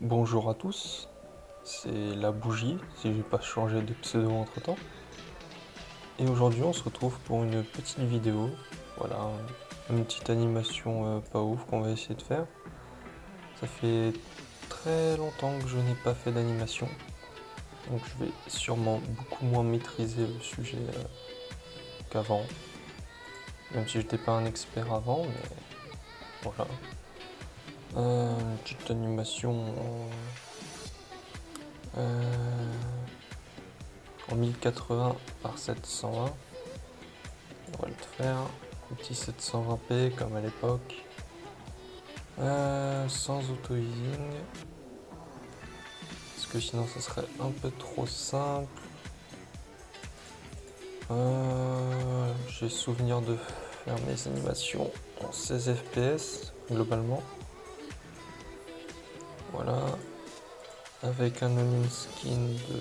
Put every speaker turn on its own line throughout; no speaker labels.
Bonjour à tous, c'est la bougie, si j'ai pas changé de pseudo entre temps. Et aujourd'hui on se retrouve pour une petite vidéo, voilà, une petite animation pas ouf qu'on va essayer de faire. Ça fait très longtemps que je n'ai pas fait d'animation, donc je vais sûrement beaucoup moins maîtriser le sujet qu'avant. Même si j'étais pas un expert avant, mais voilà. Une petite animation en 1080 par 720. On va le faire. Un petit 720p comme à l'époque. Sans auto-easing. Parce que sinon ça serait un peu trop simple. J'ai souvenir de faire mes animations en 16 fps globalement. Voilà. Avec un onion skin de...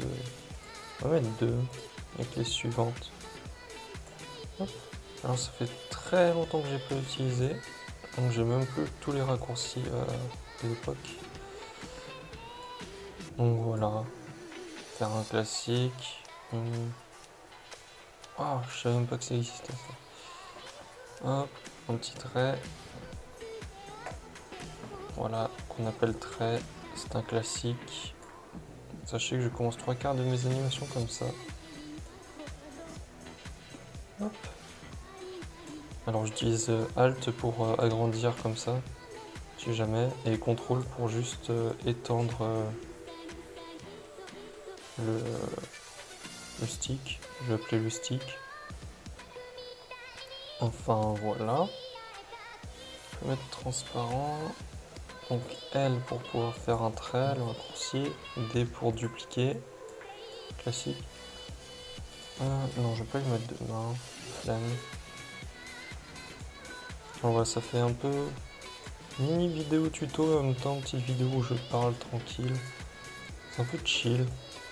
On va mettre 2 avec les suivantes. Hop. Alors ça fait très longtemps que j'ai pas utilisé. Donc j'ai même plus tous les raccourcis de l'époque. Donc voilà. Faire un classique. Ah, je savais même pas que ça existait ça. Hop, un petit trait. Voilà, qu'on appelle trait. C'est un classique. Sachez que je commence 3/4 de mes animations comme ça. Hop. Alors j'utilise Alt pour agrandir comme ça, si jamais, et CTRL pour juste étendre le stick. Je vais appeler le stick. Enfin voilà. Je peux mettre transparent. Donc L pour pouvoir faire un trait, le raccourci. D pour dupliquer. Classique. Non, je vais pas lui mettre de main. Flemme. Alors voilà, ça fait un peu mini vidéo tuto en même temps, petite vidéo où je parle tranquille. C'est un peu chill.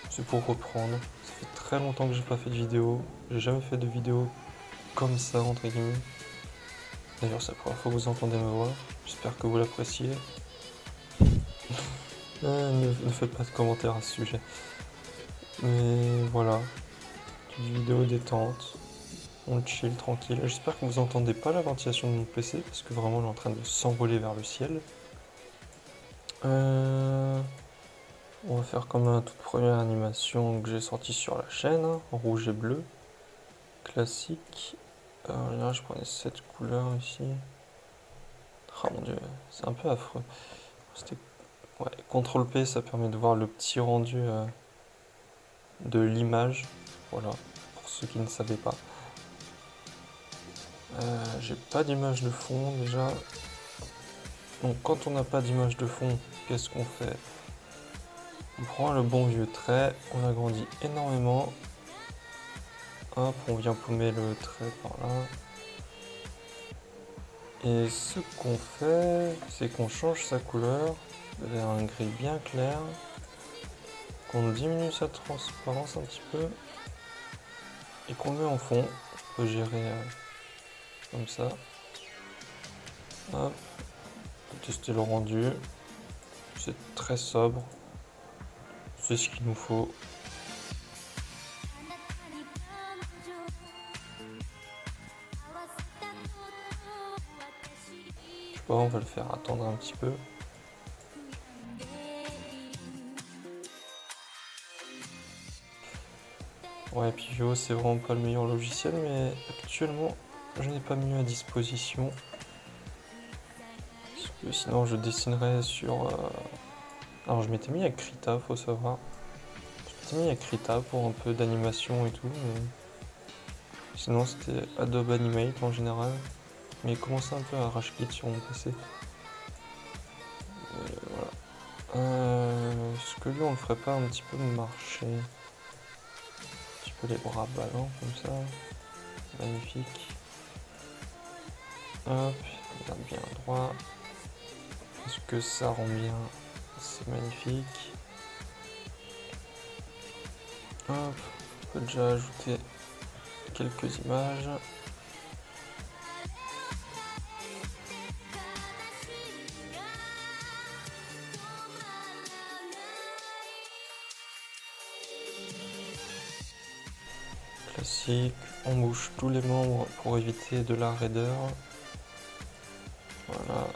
C'est pour reprendre. Ça fait très longtemps que j'ai pas fait de vidéo. J'ai jamais fait de vidéo comme ça entre guillemets. D'ailleurs c'est la première fois que vous entendez ma voix. J'espère que vous l'appréciez. Ne faites pas de commentaires à ce sujet. Mais voilà. Petite vidéo détente. On chill tranquille. J'espère que vous entendez pas la ventilation de mon PC parce que vraiment elle est en train de s'envoler vers le ciel. On va faire comme la toute première animation que j'ai sortie sur la chaîne, hein, en rouge et bleu. Classique. Là je prenais cette couleur ici. Oh mon dieu, c'est un peu affreux. Ouais, CTRL P, ça permet de voir le petit rendu de l'image. Voilà, pour ceux qui ne savaient pas. J'ai pas d'image de fond déjà. Donc quand on n'a pas d'image de fond, qu'est-ce qu'on fait? On prend le bon vieux trait, on l'agrandit énormément. Hop, on vient paumer le trait par là. Et ce qu'on fait, c'est qu'on change sa couleur vers un gris bien clair, qu'on diminue sa transparence un petit peu et qu'on le met en fond. On peut gérer comme ça. Hop, tester le rendu. C'est très sobre. C'est ce qu'il nous faut. Je sais pas, on va le faire attendre un petit peu. Ouais, Pivio, c'est vraiment pas le meilleur logiciel, mais actuellement, je n'ai pas mieux à disposition. Parce que sinon, je dessinerais sur... Alors, je m'étais mis à Krita, faut savoir. Je m'étais mis à Krita pour un peu d'animation et tout, mais... Sinon, c'était Adobe Animate en général. Mais il commençait un peu à rage-quit sur mon PC. Et voilà. Est-ce que lui, on le ferait pas un petit peu marcher? Un petit peu les bras ballants, comme ça. Magnifique. Hop, il garde bien droit. Est-ce que ça rend bien? C'est magnifique. Hop, on peut déjà ajouter quelques images. Classique, on bouge tous les membres pour éviter de la raideur. Voilà,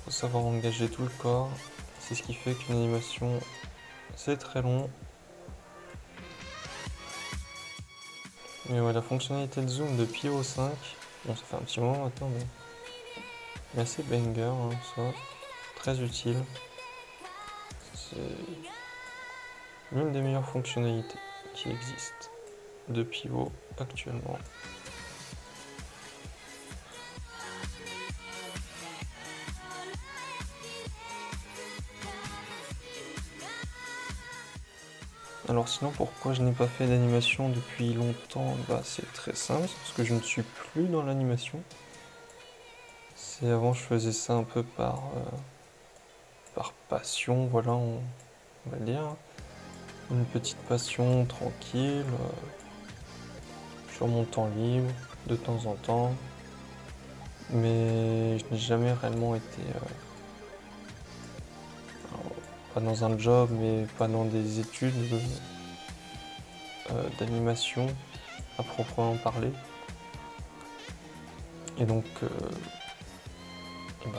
faut savoir engager tout le corps. C'est ce qui fait qu'une animation, c'est très long. Mais ouais, la fonctionnalité de zoom de Pio 5, bon ça fait un petit moment maintenant, mais assez banger, hein, ça, très utile. C'est l'une des meilleures fonctionnalités qui existent de Pivot actuellement. Alors sinon, pourquoi je n'ai pas fait d'animation depuis longtemps? C'est très simple, parce que je ne suis plus dans l'animation. C'est avant, je faisais ça un peu par passion, voilà, on va le dire. Une petite passion tranquille, sur mon temps libre, de temps en temps. Mais je n'ai jamais réellement été, pas dans un job, mais pas dans des études d'animation à proprement parler. Et donc,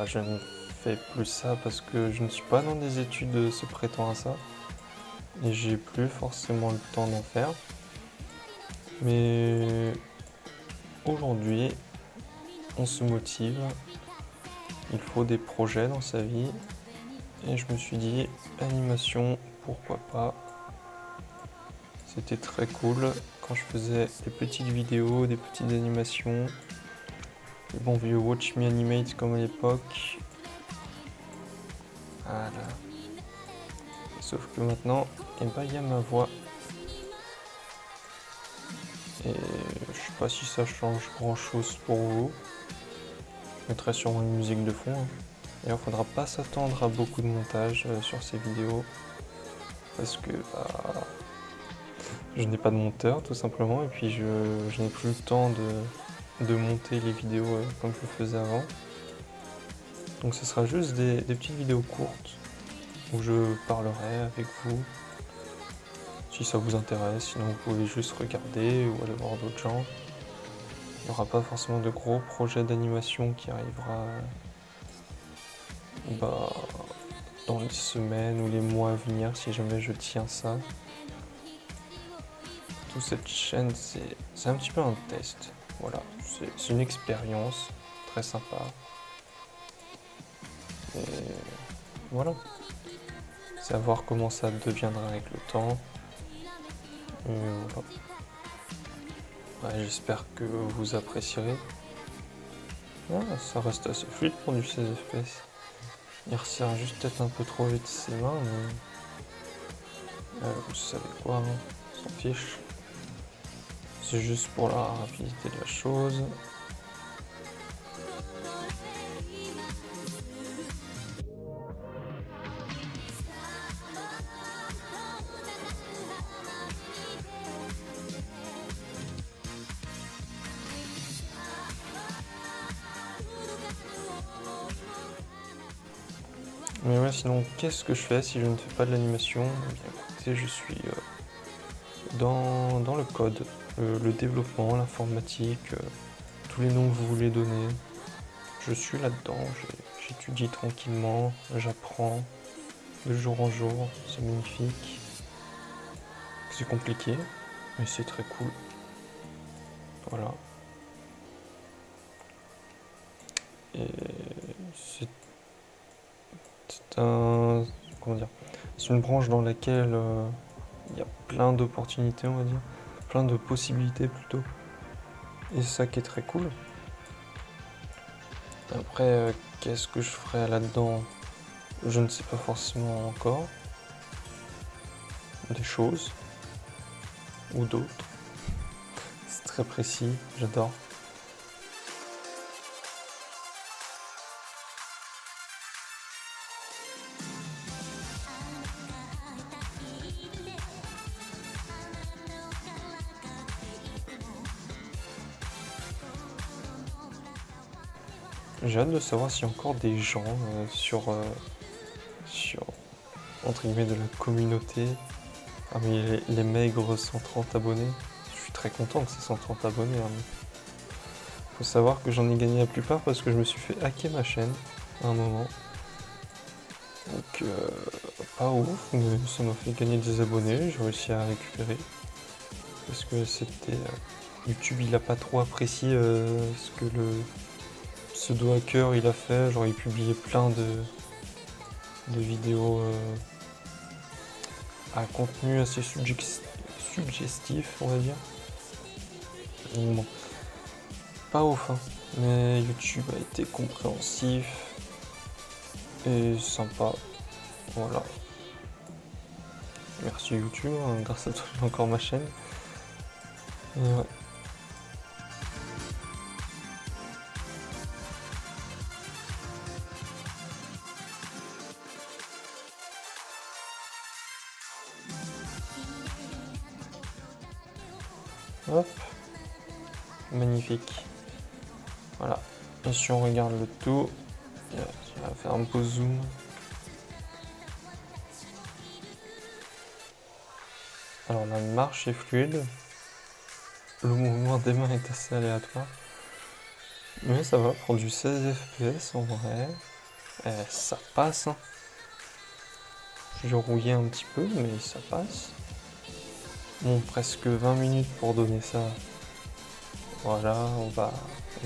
je ne fais plus ça parce que je ne suis pas dans des études se prêtant à ça. Et j'ai plus forcément le temps d'en faire. Mais aujourd'hui, on se motive. Il faut des projets dans sa vie. Et je me suis dit, animation, pourquoi pas. C'était très cool quand je faisais des petites vidéos, des petites animations. Le bon vieux Watch Me Animate comme à l'époque. Voilà. Sauf que maintenant, il y a ma voix. Et je sais pas si ça change grand chose pour vous. Je mettrai sûrement une musique de fond. Et il faudra pas s'attendre à beaucoup de montage sur ces vidéos. Parce que je n'ai pas de monteur tout simplement. Et puis je n'ai plus le temps de monter les vidéos comme je le faisais avant. Donc ce sera juste des petites vidéos courtes où je parlerai avec vous si ça vous intéresse. Sinon vous pouvez juste regarder ou aller voir d'autres gens. Il n'y aura pas forcément de gros projets d'animation qui arrivera dans les semaines ou les mois à venir si jamais je tiens ça. Toute cette chaîne, c'est un petit peu un test. Voilà, c'est une expérience très sympa. Et voilà. C'est à voir comment ça deviendra avec le temps. Et voilà. Ouais, j'espère que vous apprécierez. Ça reste assez fluide pour du 16 FPS. Il resserre juste peut-être un peu trop vite ses mains, mais vous savez quoi, hein, on s'en fiche. C'est juste pour la rapidité de la chose. Mais ouais, sinon, qu'est-ce que je fais si je ne fais pas de l'animation? Eh bien, écoutez, je suis dans le code, le développement, l'informatique, tous les noms que vous voulez donner. Je suis là-dedans, j'étudie tranquillement, j'apprends de jour en jour, c'est magnifique. C'est compliqué, mais c'est très cool. Voilà. Et c'est c'est une branche dans laquelle il y a plein d'opportunités, on va dire, plein de possibilités plutôt. Et c'est ça qui est très cool. Après, qu'est-ce que je ferai là-dedans? Je ne sais pas forcément encore. Des choses ou d'autres. C'est très précis, j'adore. J'ai hâte de savoir s'il y a encore des gens sur entre guillemets de la communauté parmi les maigres 130 abonnés. Je suis très content de ces 130 abonnés. Hein. Faut savoir que j'en ai gagné la plupart parce que je me suis fait hacker ma chaîne à un moment. Donc pas ouf, mais ça m'a fait gagner des abonnés, j'ai réussi à récupérer. Parce que c'était... YouTube il a pas trop apprécié ce que le pseudo hacker il a fait, genre il publiait plein de vidéos à contenu assez suggestif, on va dire. Donc bon, pas ouf, hein. Mais YouTube a été compréhensif et sympa. Voilà. Merci YouTube, hein, grâce à toi j'ai encore ma chaîne. Et ouais. Hop. Magnifique. Voilà. Et si on regarde le tout, on va faire un beau zoom. Alors la marche est fluide. Le mouvement des mains est assez aléatoire. Mais ça va, pour du 16 FPS en vrai. Ça passe. Hein. J'ai rouillé un petit peu, mais ça passe. Bon, presque 20 minutes pour donner ça. Voilà, on va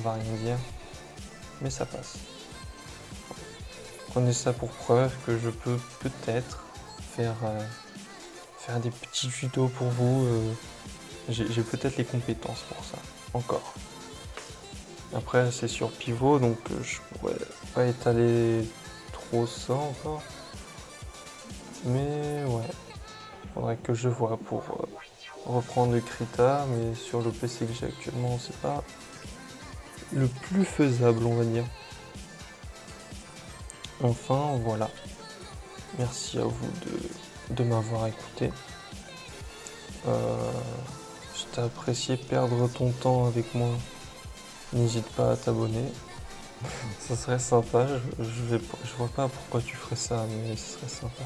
rien dire. Mais ça passe. Prenez ça pour preuve que je peux peut-être faire des petits tutos pour vous. J'ai peut-être les compétences pour ça. Encore. Après, c'est sur pivot, donc je pourrais pas étaler trop ça encore. Mais ouais, faudrait que je vois pour reprendre le Krita, mais sur le PC que j'ai actuellement, c'est pas le plus faisable, on va dire. Enfin, voilà. Merci à vous de m'avoir écouté. Si t'as apprécié perdre ton temps avec moi, n'hésite pas à t'abonner. Ça serait sympa. Je vois pas pourquoi tu ferais ça, mais ce serait sympa.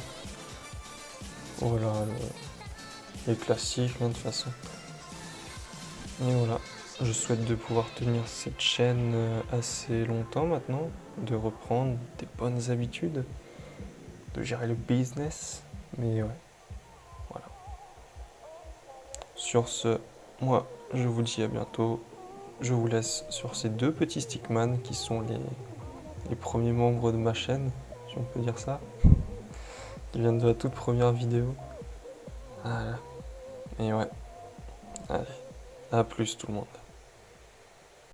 Voilà, les classiques, hein, de toute façon. Et voilà. Je souhaite de pouvoir tenir cette chaîne assez longtemps maintenant, de reprendre des bonnes habitudes, de gérer le business. Mais ouais, voilà. Sur ce, moi, je vous dis à bientôt. Je vous laisse sur ces deux petits stickman qui sont les premiers membres de ma chaîne, si on peut dire ça, qui viennent de la toute première vidéo. Voilà. Et ouais, allez, à plus tout le monde.